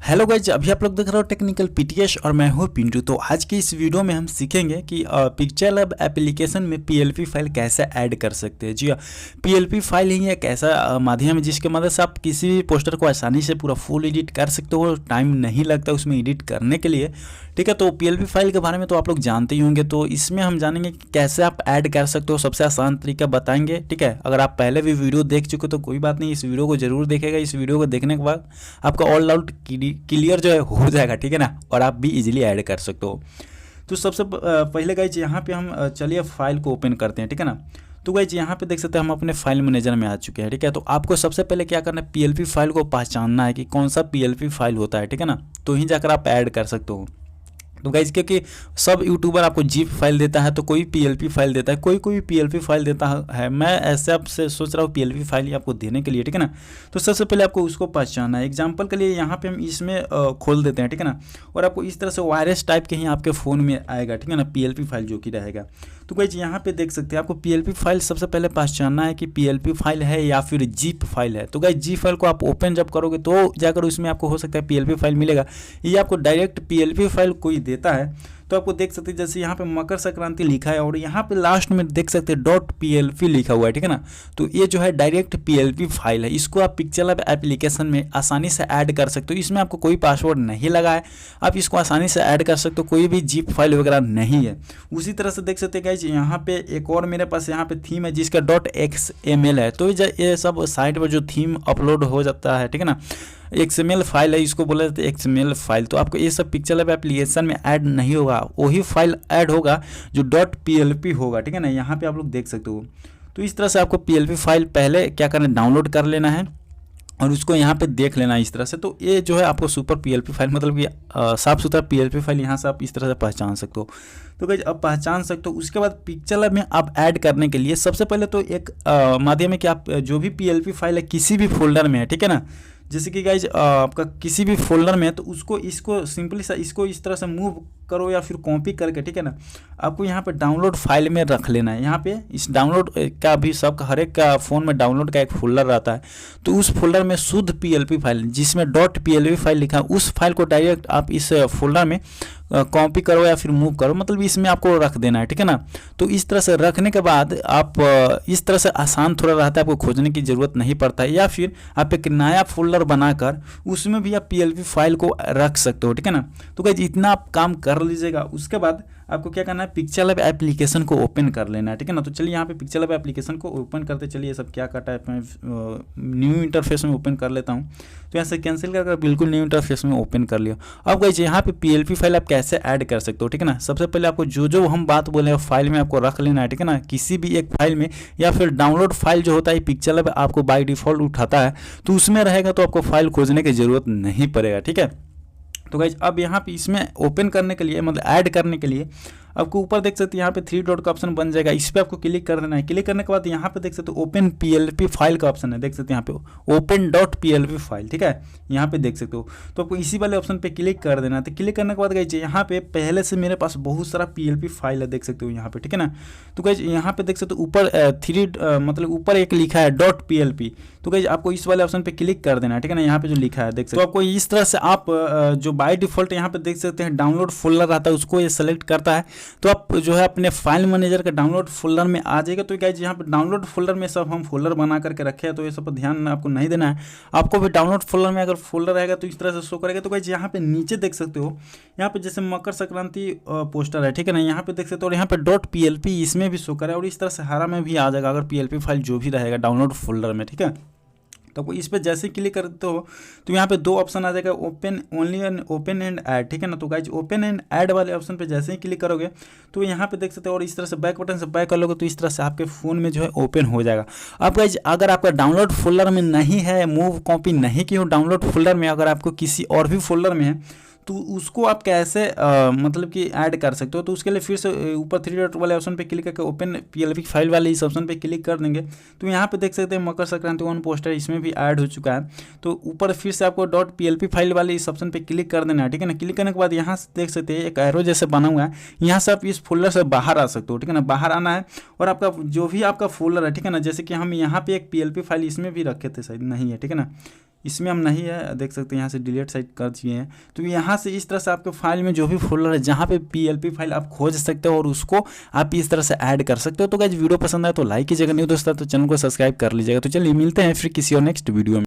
Hello guys, अभी आप लोग देख रहे हो टेक्निकल पीटीएस और मैं हूँ पिंटू। तो आज की इस वीडियो में हम सीखेंगे कि पिक्चरलैब एप्लीकेशन में पीएलपी फाइल कैसे ऐड कर सकते हैं। जी हाँ, पीएलपी फाइल ही एक ऐसा माध्यम है जिसके मदद से आप किसी भी पोस्टर को आसानी से पूरा फुल एडिट कर सकते हो। टाइम नहीं लगता उसमें एडिट करने के लिए, ठीक है। तो पीएलपी फाइल के बारे में तो आप लोग जानते ही होंगे। तो इसमें हम जानेंगे कि कैसे आप ऐड कर सकते हो, सबसे आसान तरीका बताएंगे, ठीक है। अगर आप पहले भी वीडियो देख चुके तो कोई बात नहीं, इस वीडियो को जरूर देखेगा। इस वीडियो को देखने के बाद आपका ऑल आउट क्लियर जो है हो जाएगा, ठीक है ना, और आप भी इजीली ऐड कर सकते हो। तो सबसे पहले गाइज यहाँ पे हम चलिए फाइल को ओपन करते हैं, ठीक है ना। तो गाइज यहाँ पे देख सकते हैं हम अपने फाइल मैनेजर में आ चुके हैं, ठीक है। तो आपको सबसे पहले क्या करना है, पीएलपी फाइल को पहचानना है कि कौन सा पीएलपी फाइल होता है, ठीक है ना। तो ही जाकर आप ऐड कर सकते हो। तो गाइज क्योंकि सब यूट्यूबर आपको जीप फाइल देता है, तो कोई पीएलपी फाइल देता है, कोई पीएलपी फाइल देता है। मैं ऐसे आपसे सोच रहा हूँ पीएलपी फाइल ही आपको देने के लिए, ठीक है ना। तो सबसे पहले आपको उसको पहचानना है। एग्जांपल के लिए यहाँ पे हम इसमें खोल देते हैं, ठीक है ना। और आपको इस तरह से वायरस टाइप के ही आपके फ़ोन में आएगा, ठीक है ना, पीएलपी फाइल जो कि रहेगा। तो गाइज यहाँ पे देख सकते हैं आपको पीएलपी फाइल सबसे पहले पहचानना है कि पीएलपी फाइल है या फिर जीप फाइल है। तो गाइज जी फाइल को आप ओपन जब करोगे तो जाकर उसमें आपको हो सकता है पीएलपी फाइल मिलेगा। ये आपको डायरेक्ट पीएलपी फाइल कोई देता है तो आपको देख सकते हैं जैसे यहाँ पे मकर संक्रांति लिखा है और यहाँ पे लास्ट में देख सकते हैं .plt लिखा हुआ है, ठीक है ना। तो ये जो है डायरेक्ट पीएलपी फाइल है। इसको आप पिक्चरलैब एप्लीकेशन में आसानी से ऐड कर सकते हो। इसमें आपको कोई पासवर्ड नहीं लगा है, आप इसको आसानी से ऐड कर सकते हो। कोई भी जीप फाइल वगैरह नहीं है। उसी तरह से देख सकते हैं गाइज यहाँ पे एक और मेरे पास यहाँ पे थीम है जिसका .xml है। तो ये सब साइट पर जो थीम अपलोड हो जाता है, ठीक है ना, XML फाइल है, इसको बोला जाता है XML फाइल। तो आपको ये सब पिक्चरलैब एप्लीकेशन में ऐड नहीं होगा, वही फाइल ऐड होगा जो .plt होगा, ठीक है ना। यहाँ पे आप लोग देख सकते हो। तो इस तरह से आपको PLP फाइल पहले क्या करना है, डाउनलोड कर लेना है और उसको यहाँ पे देख लेना है इस तरह से। तो ये जो है आपको सुपर पीएलपी फाइल, मतलब कि साफ सुथरा पीएलपी फाइल यहाँ से आप इस तरह से पहचान सकते हो। तो गाइज अब पहचान सकते हो। उसके बाद पिक्चरलैब में आप ऐड करने के लिए सबसे पहले तो एक माध्यम है कि आप जो भी पीएलपी फाइल है किसी भी फोल्डर में है, ठीक है ना। जैसे कि गाइज आपका किसी भी फोल्डर में है तो इसको सिंपली सा इसको इस तरह से मूव करो या फिर कॉपी करके, ठीक है ना, आपको यहाँ पे डाउनलोड फाइल में रख लेना है। यहाँ पे इस डाउनलोड का भी सब हर एक का फ़ोन में डाउनलोड का एक फोल्डर रहता है। तो उस फोल्डर में शुद्ध पीएलपी फाइल जिसमें .plt फाइल लिखा है, उस फाइल को डायरेक्ट आप इस फोल्डर में कॉपी करो या फिर मूव करो, मतलब इसमें आपको रख देना है, ठीक है ना। तो इस तरह से रखने के बाद आप इस तरह से आसान थोड़ा रहता है, आपको खोजने की ज़रूरत नहीं पड़ता है। या फिर आप एक नया फोल्डर बनाकर उसमें भी आप पीएलपी फाइल को रख सकते हो, ठीक है ना। तो गाइस इतना आप काम कर लीजिएगा। उसके बाद आपको क्या करना है, पिक्चरलैब एप्लीकेशन को ओपन कर लेना है, ठीक है ना। तो चलिए यहाँ पे पिक्चरलैब एप्लीकेशन को ओपन करते चलिए। ये सब क्या करता है, मैं न्यू इंटरफेस में ओपन कर लेता हूँ। तो यहाँ से कैंसिल कर बिल्कुल न्यू इंटरफेस में ओपन कर लिया। अब गाइस यहाँ पे पीएलपी फाइल आप कैसे ऐड कर सकते हो, ठीक है ना। सबसे पहले आपको जो हम बात बोले हैं फाइल में आपको रख लेना है, ठीक है ना, किसी भी एक फाइल में। या फिर डाउनलोड फाइल जो होता है पिक्चरलैब आपको बाय डिफ़ॉल्ट उठाता है, तो उसमें रहेगा तो आपको फाइल खोजने की ज़रूरत नहीं पड़ेगा, ठीक है। तो गाइज अब यहाँ पे इसमें ओपन करने के लिए, मतलब ऐड करने के लिए आपको ऊपर देख सकते हैं यहाँ पे 3 डॉट का ऑप्शन बन जाएगा। इस पर आपको क्लिक कर देना है। क्लिक करने के बाद यहाँ पे देख सकते हो ओपन पीएलपी फाइल का ऑप्शन है, देख सकते हैं यहाँ पे ओपन .plt फाइल, ठीक है, यहाँ पे देख सकते हो। तो आपको इसी वाले ऑप्शन पे क्लिक कर देना है। तो क्लिक करने के बाद गाइज यहाँ पे पहले से मेरे पास बहुत सारा पीएलपी फाइल है, देख सकते हो यहाँ पे, ठीक है ना। तो गाइज यहाँ पे देख सकते हो ऊपर मतलब ऊपर एक लिखा है .plt। तो गाइज आपको इस वाले ऑप्शन पे क्लिक कर देना है, ठीक है ना। यहाँ पे जो लिखा है देख सकते हो। तो आपको इस तरह से आप जो बाय डिफॉल्ट यहाँ पे देख सकते हैं डाउनलोड फोल्डर रहता है उसको ये सेलेक्ट करता है। तो आप जो है अपने फाइल मैनेजर के डाउनलोड फोल्डर में आ जाएगा। तो गाइज यहाँ पे डाउनलोड फोल्डर में सब हम फोल्डर बना करके रखे हैं, तो ये सब पर ध्यान आपको नहीं देना है। आपको भी डाउनलोड फोल्डर में अगर फोल्डर रहेगा तो इस तरह से शो करेगा। तो गाइज यहाँ पे नीचे देख सकते हो, यहाँ पे जैसे मकर संक्रांति पोस्टर है, ठीक है ना, यहाँ पे देख सकते हो। और यहाँ पे .plt इसमें भी शो करे और इस तरह से हरा में भी आ जाएगा अगर पीएलपी फाइल जो भी रहेगा डाउनलोड फोल्डर में, ठीक है। तो आपको इस पर जैसे क्लिक करते हो तो यहाँ पे 2 ऑप्शन आ जाएगा, open only and open and add, ठीक है ना। तो गाइज ओपन एंड ऐड वाले ऑप्शन पे जैसे ही क्लिक करोगे तो यहाँ पे देख सकते हो और इस तरह से बैक बटन से बैक कर लोगे तो इस तरह से आपके फ़ोन में जो है ओपन हो जाएगा। अब गाइज अगर आपका डाउनलोड फोल्डर में नहीं है, मूव कॉपी नहीं की हो डाउनलोड फोल्डर में, अगर आपको किसी और भी फोल्डर में है तो उसको आप कैसे मतलब कि ऐड कर सकते हो। तो उसके लिए फिर से ऊपर 3 डॉट वाले ऑप्शन पे क्लिक करके ओपन पीएलपी फाइल वाले इस ऑप्शन पे क्लिक कर देंगे। तो यहाँ पे देख सकते हैं मकर संक्रांति 1 पोस्टर इसमें भी ऐड हो चुका है। तो ऊपर फिर से आपको .plt फाइल वाले इस ऑप्शन पे क्लिक कर देना है, ठीक है ना। क्लिक करने के बाद यहाँ से देख सकते हैं एक एरो जैसे बना हुआ है, यहाँ से आप इस फोल्डर से बाहर आ सकते हो, ठीक है ना। बाहर आना है और आपका जो भी आपका फोल्डर है, ठीक है ना, जैसे कि हम यहाँ पे एक पीएलपी फाइल इसमें भी रखे थे, शायद नहीं है, ठीक है ना, इसमें हम नहीं है, देख सकते हैं यहाँ से डिलीट साइट कर दिए हैं। तो यहाँ से इस तरह से आपके फाइल में जो भी फोल्डर है जहाँ पे PLP फाइल आप खोज सकते हो और उसको आप इस तरह से ऐड कर सकते हो। तो गाइस वीडियो पसंद आए तो लाइक कीजिएगा, नहीं दोस्तों तो चैनल को सब्सक्राइब कर लीजिएगा। तो चलिए मिलते हैं फिर किसी और नेक्स्ट वीडियो में।